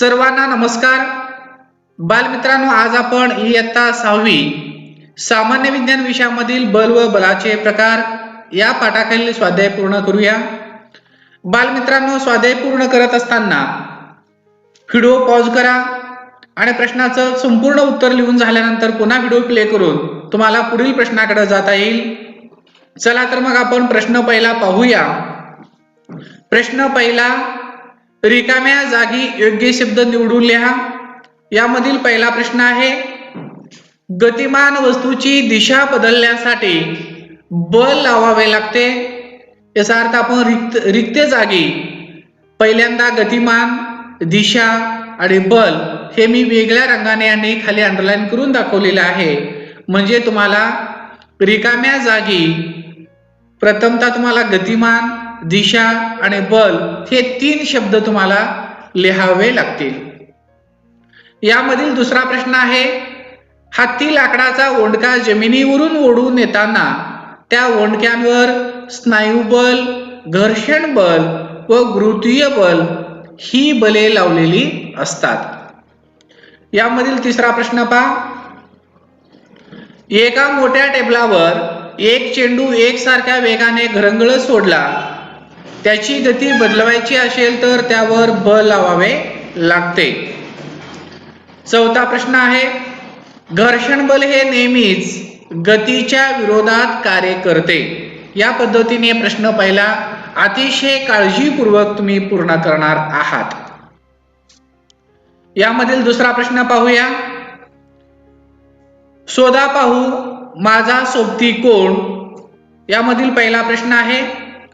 सर्वांना नमस्कार. बालमित्रांनो, आज आपण इयत्ता 6वी सामान्य विज्ञान विषयामधील बल व बलाचे प्रकार या पाठाखालील स्वाध्याय पूर्ण करूया. बालमित्रांनो, स्वाध्याय पूर्ण करत असताना व्हिडिओ पॉज करा आणि प्रश्नाचं संपूर्ण उत्तर लिहून झाल्यानंतर पुन्हा व्हिडिओ प्ले करून तुम्हाला पुढील प्रश्नाकडे जाता येईल. चला तर मग आपण प्रश्न पहिला पाहूया. प्रश्न पहिला, रिकाम्या जागी योग्य शब्द निवडून लिहा. यामधील पहिला प्रश्न आहे, गतिमान वस्तूची दिशा बदलण्यासाठी बल लावावे लागते. याचा अर्थ आपण रिक्त जागी पहिल्यांदा गतिमान, दिशा आणि बल हे मी वेगळ्या रंगाने आणि खाली अंडरलाईन करून दाखवलेलं आहे. म्हणजे तुम्हाला रिकाम्या जागी प्रथमतः तुम्हाला गतिमान, दिशा आणि बल हे 3 शब्द तुम्हाला लिहावे लागतील. यामधील दुसरा प्रश्न आहे, हत्ती लाकडाचा ओंडका जमिनीवरून ओढून येताना त्या ओंडक्यांवर स्नायुबल, घर्षण बल व गुरुत्वीय बल ही बले लावलेली असतात. यामधील तिसरा प्रश्न पहा, एका मोठ्या टेबलावर एक चेंडू एकसारख्या वेगाने घरंगळत सोडला. त्याची गती बदलवायची असेल तर त्यावर बल लावावे लागते. चौथा प्रश्न आहे, घर्षण बल हे नेहमीच गतीच्या विरोधात कार्य करते. या पद्धतीने प्रश्न पहिला अतिशय काळजीपूर्वक तुम्ही पूर्ण करणार आहात. यामधील दुसरा प्रश्न पाहूया. शोधा पाहू माझा सोबती कोण. यामधील पहिला प्रश्न आहे,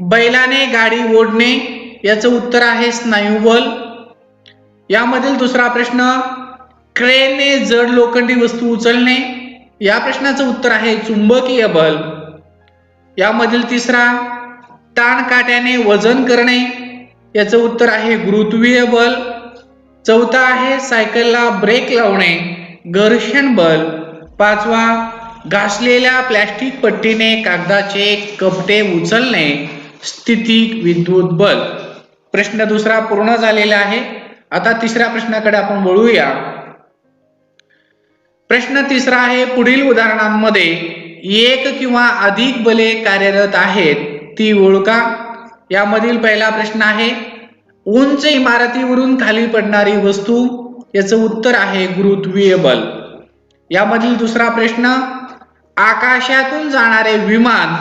बैलाने गाडी ओढणे. याचं उत्तर आहे स्नायुबल. यामधील दुसरा प्रश्न, क्रेनने जड लोखंडी वस्तू उचलणे. या प्रश्नाचं उत्तर आहे चुंबकीय बल. यामधील तिसरा, ताण काट्याने वजन करणे. याचं उत्तर आहे गुरुत्वीय बल. चौथा आहे, सायकलला ब्रेक लावणे, घर्षण बल. पाचवा, घासलेल्या प्लॅस्टिक पट्टीने कागदाचे कपटे उचलणे, स्थितिक विद्युत बल. प्रश्न दुसरा पूर्ण झालेला आहे. आता तिसऱ्या प्रश्नाकडे आपण वळूया. प्रश्न तिसरा आहे, पुढील उदाहरणांमध्ये एक किंवा अधिक बले कार्यरत आहेत ती ओळखा. यामधील पहिला प्रश्न आहे, उंच इमारतीवरून खाली पडणारी वस्तू. याचं उत्तर आहे गुरुत्वीय बल. यामधील दुसरा प्रश्न, आकाशातून जाणारे विमान.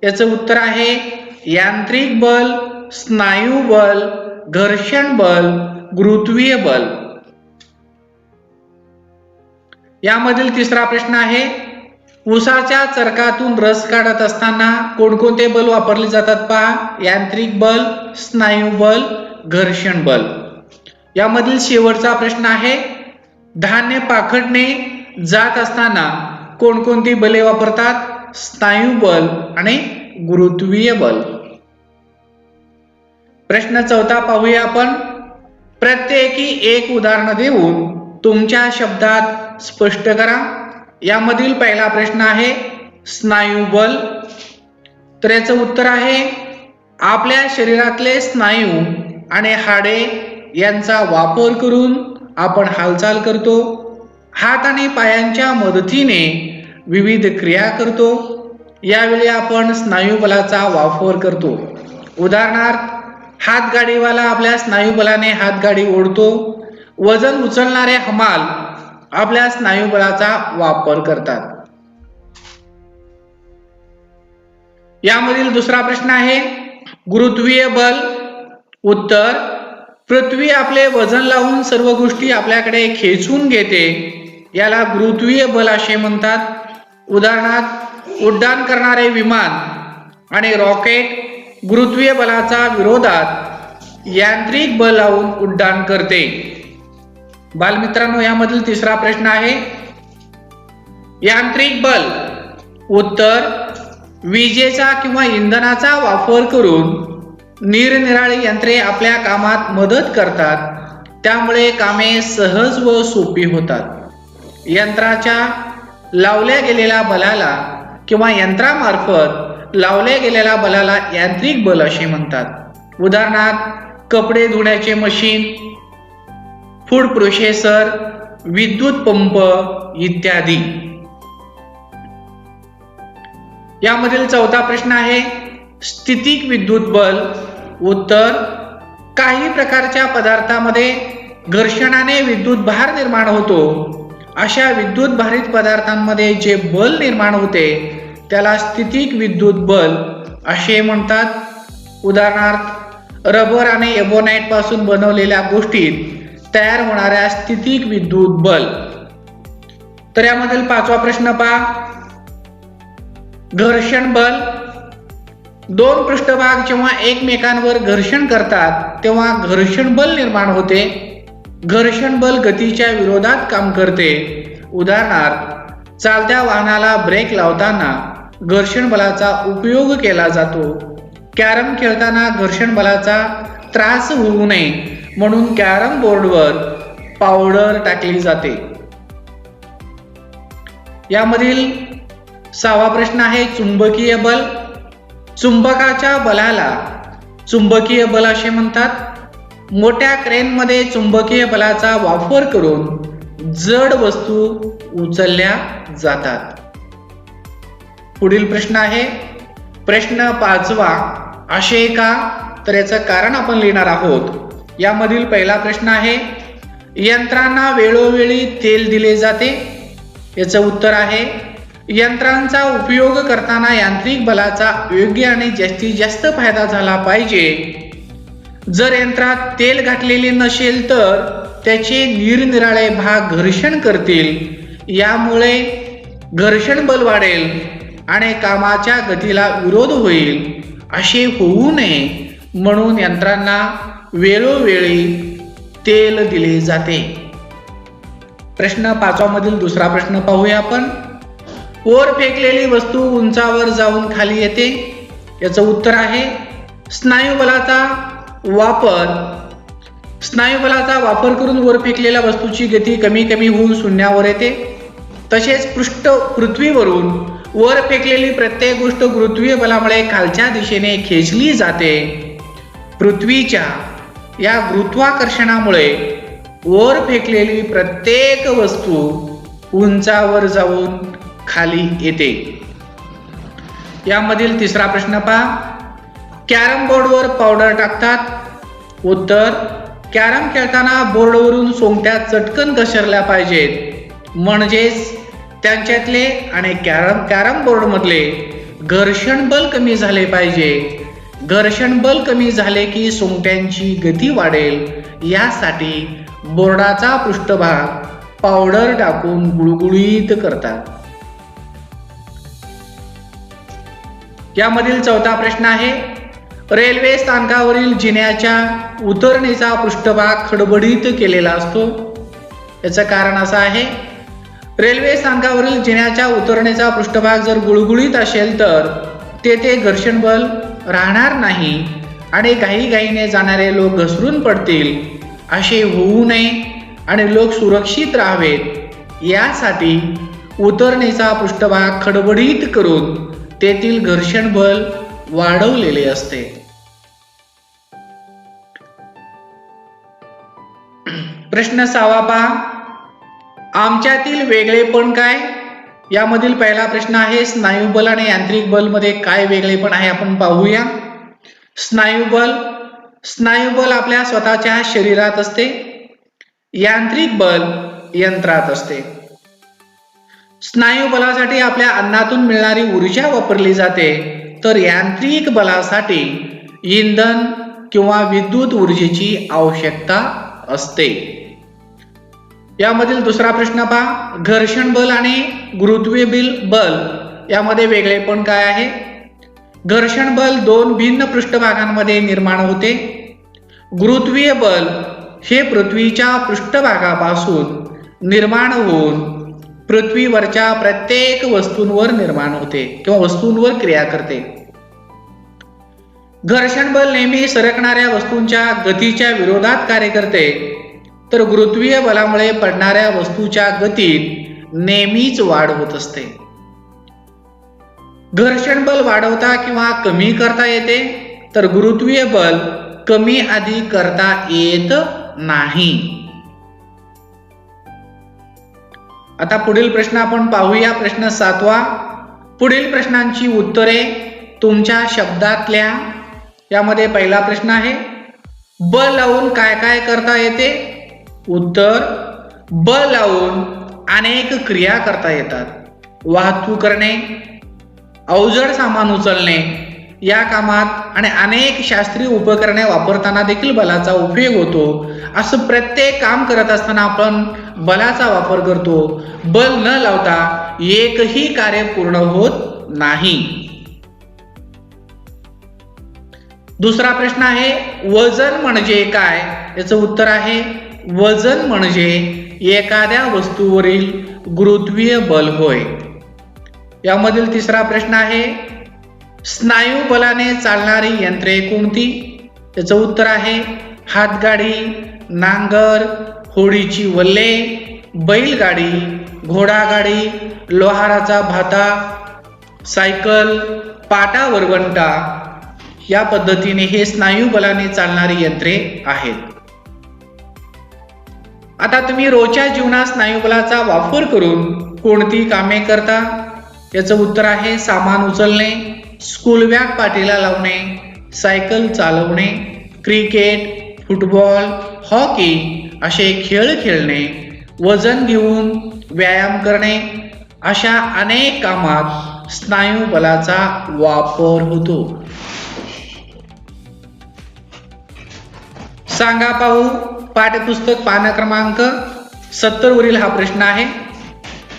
याचं उत्तर आहे यांत्रिक बल, स्नायू बल, घर्षण बल, गुरुत्वीय बल. यामधील तिसरा प्रश्न आहे, उसाच्या चरकातून रस काढत असताना कोणकोणते बल वापरले जातात पहा. यांत्रिक बल, स्नायू बल, घर्षण बल. यामधील शेवटचा प्रश्न आहे, धान्य पाखडणे जात असताना कोणकोणती बले वापरतात. स्नायू बल आणि गुरुत्वीय बल. प्रश्न चौथा पाहूया आपण. प्रत्येकी एक उदाहरण देऊन तुमच्या शब्दात स्पष्ट करा. यामधील पहिला प्रश्न आहे, स्नायू बल. तर याचं उत्तर आहे, आपल्या शरीरातले स्नायू आणि हाडे यांचा वापर करून आपण हालचाल करतो. हात आणि पायांच्या मदतीने विविध क्रिया करतो. यावेळी आपण स्नायू बलाचा वापर करतो. उदाहरणार्थ, हातगाडीवाला आपल्या स्नायू बलाने हातगाडी ओढतो. वजन उचलणारे हमाल आपल्या स्नायू बलाचा वापर करतात. यामधील दुसरा प्रश्न आहे, गुरुत्वीय बल. उत्तर, पृथ्वी आपले वजन लावून सर्व गोष्टी आपल्याकडे खेचून घेते. याला गुरुत्वीय बल असे म्हणतात. उदाहरणार्थ, उड्डाण करणारे विमान आणि रॉकेट गुरुत्वीय बलाचा विरोधात यांत्रिक बल लावून उड्डाण करते. बालमित्रांनो, यामधील तिसरा प्रश्न आहे, यांत्रिक बल. उत्तर, विजेचा किंवा इंधनाचा वापर करून निरनिराळी यंत्रे आपल्या कामात मदत करतात. त्यामुळे कामे सहज व सोपी होतात. यंत्राच्या लावल्या गेलेल्या बलाला किंवा यंत्रामार्फत लावल्या गेलेल्या बलाला यांत्रिक बल असे म्हणतात. उदाहरणार्थ, कपडे धुण्याचे मशीन, फूड प्रोसेसर, विद्युत पंप इत्यादी. यामधील चौथा प्रश्न आहे स्थितिक विद्युत बल्ब. उत्तर, काही प्रकारच्या पदार्थामध्ये घर्षणाने विद्युत भार निर्माण होतो. अशा विद्युत भारित पदार्थांमध्ये जे बल निर्माण होते त्याला स्थितिक विद्युत बल्ब असे म्हणतात. उदाहरणार्थ रबर आणि एबोनाइट पासून बनवलेल्या गोष्टीत तयार होणाऱ्या स्थितिक विद्युत बल्ब. तर यामधील पाचवा प्रश्न पहा, घर्षण बल. दोन पृष्ठभाग जेव्हा एकमेकांवर घर्षण करतात तेव्हा घर्षण बल निर्माण होते. घर्षण बल गतीच्या विरोधात काम करते. उदाहरणार्थ चालत्या वाहनाला ब्रेक लावताना घर्षण बलाचा उपयोग केला जातो. कॅरम खेळताना घर्षण बलाचा त्रास होऊ नये म्हणून कॅरम बोर्डवर पावडर टाकली जाते. यामधील सहावा प्रश्न आहे चुंबकीय बल. चुंबकाच्या बलाला चुंबकीय बल असे म्हणतात. मोठ्या क्रेनमध्ये चुंबकीय बलाचा वापर करून जड वस्तू उचलल्या जातात. पुढील प्रश्न आहे प्रश्न पाचवा, असे का? तर याचं कारण आपण लिहिणार आहोत. यामधील पहिला प्रश्न आहे यंत्रांना वेळोवेळी तेल दिले जाते. याचं उत्तर आहे यंत्रांचा उपयोग करताना यांत्रिक बलाचा योग्य आणि जास्तीत जास्त फायदा झाला पाहिजे. जर यंत्रात तेल घातलेले नसेल तर त्याचे निरनिराळे भाग घर्षण करतील. यामुळे घर्षण बल वाढेल आणि कामाच्या गतीला विरोध होईल. असे होऊ नये म्हणून यंत्रांना वेळोवेळी तेल दिले जाते. प्रश्न पाचवा मधील दुसरा प्रश्न पाहूया आपण. वर फेकलेली वस्तू उंचावर जाऊन खाली येते. याचं उत्तर आहे स्नायुबलाचा वापर करून वर फेकलेल्या वस्तूची गती कमी कमी होऊन शून्यावर येते. तसेच पृथ्वीवरून वर फेकलेली प्रत्येक गोष्ट गुरुत्वीय बलामुळे खालच्या दिशेने खेचली जाते. पृथ्वीच्या या गुरुत्वाकर्षणामुळे वर फेकलेली प्रत्येक वस्तू उंचावर जाऊन खाली येते. यामधील तिसरा प्रश्न पहा, कॅरम बोर्डवर पावडर टाकतात. उत्तर, कॅरम खेळताना बोर्डवरून सोंगट्या चटकन घसरल्या पाहिजेत म्हणजेच त्यांच्यातले आणि कॅरम बोर्ड मधले घर्षण बल कमी झाले पाहिजे. घर्षण बल कमी झाले की सोंगट्यांची गती वाढेल. यासाठी बोर्डाचा पृष्ठभाग पावडर टाकून गुळगुळीत करतात. यामधील चौथा प्रश्न आहे रेल्वे स्थानकावरील जिन्याच्या उतरणीचा पृष्ठभाग खडबडीत केलेला असतो. याचं कारण असं आहे रेल्वे स्थानकावरील जिन्याच्या उतरणीचा पृष्ठभाग जर गुळगुळीत असेल तर तेथे घर्षण बल राहणार नाही आणि घाईघाईने जाणारे लोक घसरून पडतील. असे होऊ नये आणि लोक सुरक्षित राहावेत यासाठी उतरणीचा पृष्ठभाग खडबडीत करून तेथील घर्षण बल वाढवलेले असते. प्रश्न 6 पहा, आमच्यातील वेगळेपण काय? यामधील पहिला प्रश्न आहे स्नायुबल आणि यांत्रिक बल मध्ये काय वेगळेपण आहे आपण पाहूया. स्नायुबल आपल्या स्वतःच्या शरीरात असते. यांत्रिक बल यंत्रात असते. स्नायुबलासाठी आपल्या अन्नातून मिळणारी ऊर्जा वापरली जाते तर यांत्रिक बलासाठी इंधन किंवा विद्युत ऊर्जेची आवश्यकता असते. यामधील दुसरा प्रश्न पहा, घर्षण बल आणि गुरुत्वीय बल यामध्ये वेगळेपण काय आहे? घर्षण बल दोन भिन्न पृष्ठभागांमध्ये निर्माण होते. गुरुत्वीय बल हे पृथ्वीच्या पृष्ठभागापासून निर्माण होऊन पृथ्वीवरच्या प्रत्येक वस्तूंवर निर्माण होते किंवा वस्तूंवर क्रिया करते. घर्षण बल नेहमी सरकणाऱ्या वस्तूंच्या गतीच्या विरोधात कार्य करते तर गुरुत्वीय बलामुळे पडणाऱ्या वस्तूच्या गतीत नेहमीच वाढ होत असते. घर्षण बल वाढवता किंवा कमी करता येते तर गुरुत्वीय बल कमी अधिक करता येत नाही. आता पुढील प्रश्न आपण पाहूया. प्रश्न 7वा. पुढील प्रश्नांची उत्तरे तुमच्या शब्दात लिहा. यामध्ये पहिला प्रश्न आहे, ब लावून काय काय करता येते? उत्तर, ब लावून अनेक क्रिया करता येतात. वाहतूक करणे, अवजड सामान उचलणे या कामात आणि अनेक शास्त्रीय उपकरणे वापरताना देखील बलाचा उपयोग होतो. असं प्रत्येक काम करत असताना आपण बलाचा वापर करतो. बल न लावता एकही कार्य पूर्ण होत नाही. दुसरा प्रश्न आहे, वजन म्हणजे काय? याचं उत्तर आहे, वजन म्हणजे एखाद्या वस्तूवरील गुरुत्वीय बल होय. यामधील तिसरा प्रश्न आहे, स्नायू बलाने चालणारी यंत्रे कोणती? याचं उत्तर आहे, हातगाडी, नांगर, होडीची वल्ले, बैलगाडी, घोडागाडी, लोहाराचा भाता, सायकल, पाटा वरवंटा. या पद्धतीने हे स्नायू बलाने चालणारी यंत्रे आहेत. आता तुम्ही रोजच्या जीवनात स्नायू बलाचा वापर करून कोणती कामे करता? याचं उत्तर आहे, सामान उचलणे, स्कूल बॅग पाठीला लावणे, सायकल चालवणे, क्रिकेट, फुटबॉल, हॉकी असे खेळ खेळणे, वजन घेऊन व्यायाम करणे अशा अनेक कामात स्नायू बलाचा वापर होतो. सांगा पाहू. पाठ्यपुस्तक पान क्रमांक 70 वरील हा प्रश्न आहे.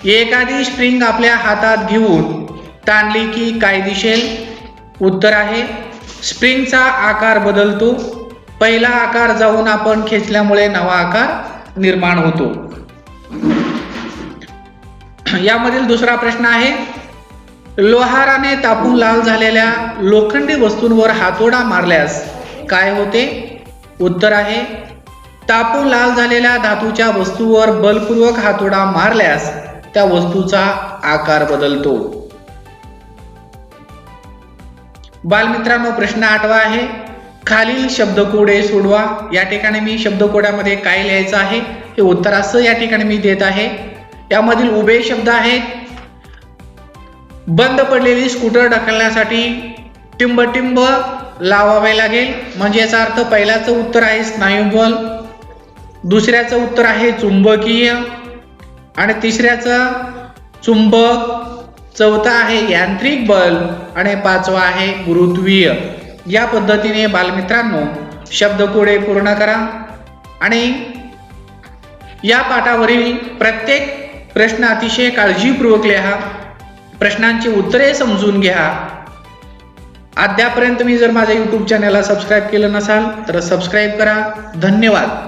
एखादी स्प्रिंग आपल्या हातात घेऊन ताणली की काय दिसेल? उत्तर आहे, स्प्रिंगचा आकार बदलतो. पहिला आकार जाऊन आपण खेचल्यामुळे नवा आकार निर्माण होतो. यामधील दुसरा प्रश्न आहे, लोहाराने तापून लाल झालेल्या लोखंडी वस्तूंवर हातोडा मारल्यास काय होते? उत्तर आहे, तापून लाल झालेल्या धातूच्या वस्तूवर बलपूर्वक हातोडा मारल्यास त्या वस्तूचा आकार बदलतो. बालमित्रांनो, प्रश्न 8वा आहे, खालील शब्दकोडे सोडवा. या ठिकाणी मी शब्दकोड्यामध्ये काय लिहायचं आहे हे उत्तरासह या ठिकाणी मी देत आहे. यामधील उभे शब्द आहेत, बंद पडलेली स्कूटर ढकलण्यासाठी टिंब लावावे लागेल, म्हणजे याचा अर्थ पहिल्याचं उत्तर आहे स्नायू बल, दुसऱ्याचं उत्तर आहे चुंबकीय आणि तिसऱ्याचं चुंबक, चौथा आहे यांत्रिक बल आणि 5वा आहे गुरुत्वीय. या पद्धतीने बालमित्रांनो शब्दकोडे पूर्ण करा आणि या पाठावरील प्रत्येक प्रश्न अतिशय काळजीपूर्वक लिहा. प्रश्नांची उत्तरे समजून घ्या. अद्यापर्यंत तुम्ही जर माझ्या YouTube चॅनलला सबस्क्राईब केलं नसाल तर सबस्क्राईब करा. धन्यवाद.